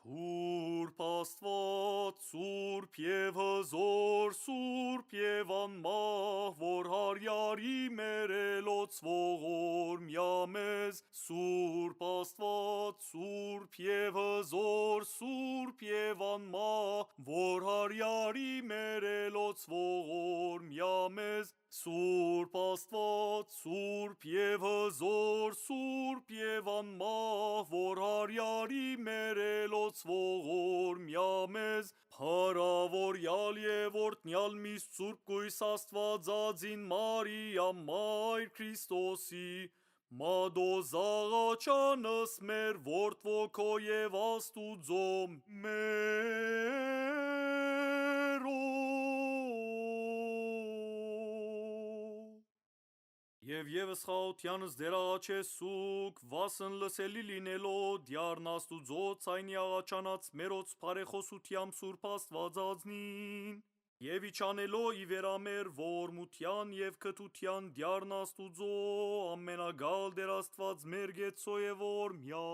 Սուրբ Աստված, Սուրբ և հզոր, Սուրբ և անմահ, որ հարյարի մերելոց ողորմյա մեզ, Սուրբ Աստված, Սուրբ և հզոր, Սուրբ և անմահ, որ հարյարի մերելոց ողորմյա մեզ, Սուրբ Աստված, Սուրբ և հզոր, Սուրբ և անմահ, որ հարյարի մերելոց ողորմյա մեզ, փառավորյալ և օրհնյալ միշտ Սուրբ կույս Աստվածածին Մարիամ Մայր Քրիստոսի, մադոզաղաչանս մեր որդվոքո և Աստուծո Եվ ևս խաղաղությանս դեր աղաչեսուք, վասն լսելի լինելով դյարն Աստուծո ցայնի աղաչանած մերոց բարեխոսությամբ Սուրբ Աստվածածնին, և իջանելով ի վերամեր ողորմության և քթության դյարն Աստուծո ամենագալ Տեր Աստված մեր գեցո և ողորմյա